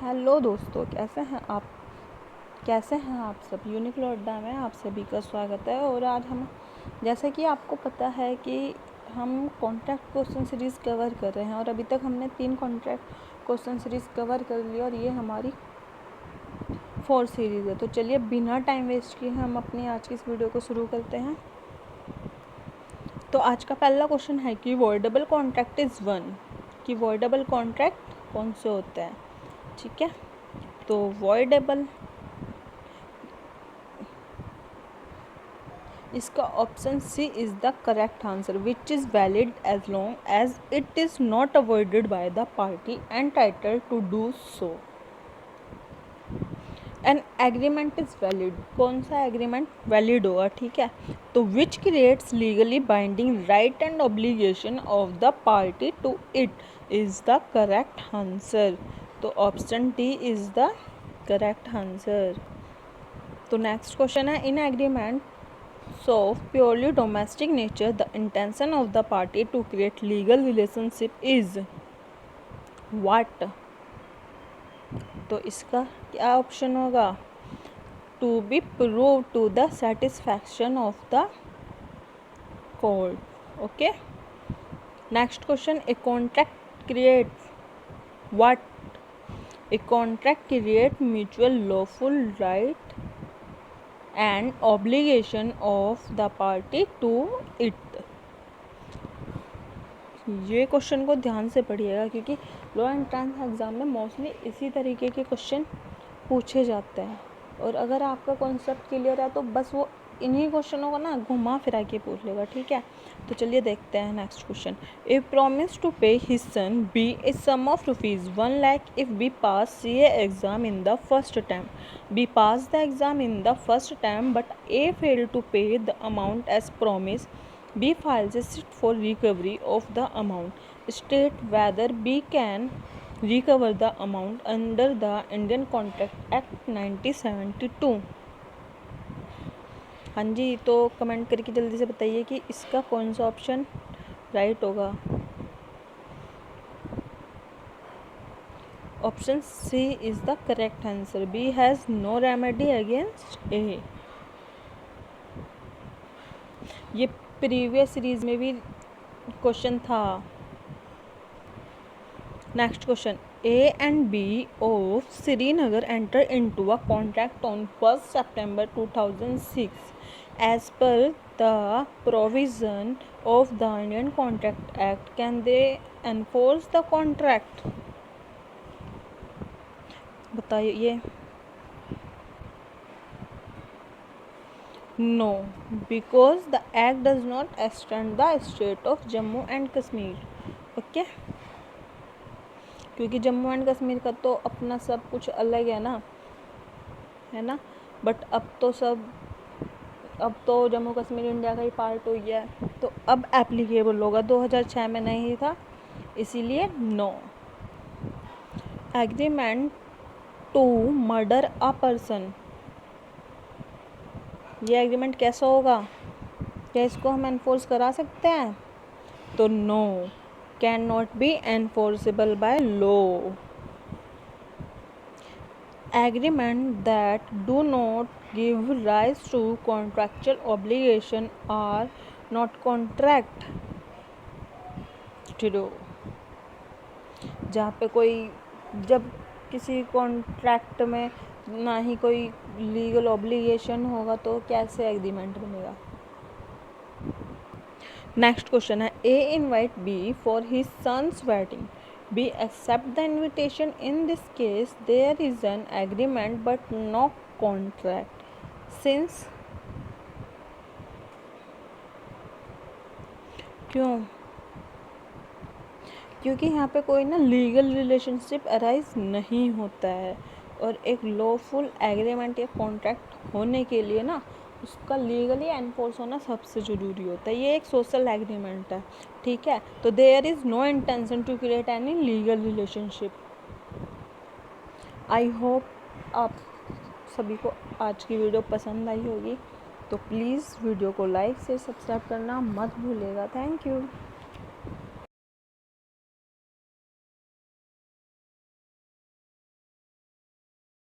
Hello दोस्तों, कैसे हैं आप सब। यूनिक अड्डा में आप सभी का स्वागत है। और आज हम, जैसे कि आपको पता है कि हम कॉन्ट्रैक्ट क्वेश्चन सीरीज़ कवर कर रहे हैं और अभी तक हमने 3 कॉन्ट्रैक्ट क्वेश्चन सीरीज़ कवर कर ली और ये हमारी 4th सीरीज़ है। तो चलिए बिना टाइम वेस्ट किए हम अपनी आज की इस वीडियो को शुरू करते हैं। तो आज का पहला क्वेश्चन है कि वॉइडेबल कॉन्ट्रैक्ट इज़ वन, कि वॉइडेबल कॉन्ट्रैक्ट कौन से होते हैं। ठीक है, तो वॉइडेबल, इसका option C is the correct answer, which is valid as long as it is not avoided by the party entitled to do so. An agreement is valid, कौन सा एग्रीमेंट वैलिड होगा। ठीक है, तो which creates legally binding right and obligation of the party to it is the correct answer. तो option D is the correct answer. तो next question है, in agreement of purely domestic nature, the intention of the party to create legal relationship is what? तो इसका क्या option होगा, to be proved to the satisfaction of the court. Okay, next question, a contract creates what? A contract creates mutual lawful right and obligation of the party to it. ये question को ध्यान से पढ़िएगा क्योंकि law entrance exam में mostly इसी तरीके के क्वेश्चन पूछे जाते हैं। और अगर आपका कॉन्सेप्ट क्लियर है तो बस वो इन्हीं क्वेश्चनों को ना घुमा फिरा के पूछ लेगा। ठीक है, तो चलिए देखते हैं next question. A promise to pay his son B a sum of rupees 1 lakh if B pass CA exam in the first attempt. B pass the exam in the first attempt but A fail to pay the amount as promise. B files a suit for recovery of the amount. State whether B can recover the amount under the Indian Contract Act 1972. हाँ जी, तो comment करके जल्दी से बताइए कि इसका कौन सा ऑप्शन राइट होगा। Option C is the correct answer, B has no remedy against A. ये प्रीवियस सीरीज में भी क्वेश्चन था। Next question, A and B of Srinagar entered into a contract on 1st September 2006. As per the provision of the Indian Contract Act, can they enforce the contract? बताइए। No, because the act does not extend the state of Jammu and Kashmir. Okay? क्योंकि Jammu and Kashmir का तो अपना सब कुछ अलग है ना। बट अब तो जम्मू कश्मीर इंडिया का ही पार्ट हो गया है, तो अब एप्लीकेबल होगा। 2006 में नहीं था, इसीलिए no. Agreement to murder a person, ये एग्रीमेंट कैसा होगा, क्या इसको हम एनफोर्स करा सकते हैं। तो no, can not be enforceable by law. Agreement that do not give rise to contractual obligation are not contract. जब किसी कॉन्ट्रैक्ट में ना ही कोई लीगल ऑब्लिगेशन होगा तो कैसे एग्रीमेंट बनेगा। नेक्स्ट क्वेश्चन है, A invite B for his son's wedding. B accept the invitation. In this case, there is an agreement but no contract. Since क्यों? क्योंकि यहाँ पे कोई ना लीगल रिलेशनशिप अराइज नहीं होता है और एक लॉफुल एग्रीमेंट या कॉन्ट्रैक्ट होने के लिए ना उसका लीगली एनफोर्स होना सबसे ज़रूरी होता है। ये एक सोशल एग्रीमेंट है। ठीक है, तो there is no intention to create any legal relationship. I hope आप सभी को आज की वीडियो पसंद आई होगी, तो प्लीज़ वीडियो को लाइक से सब्सक्राइब करना मत भूलिएगा। Thank you.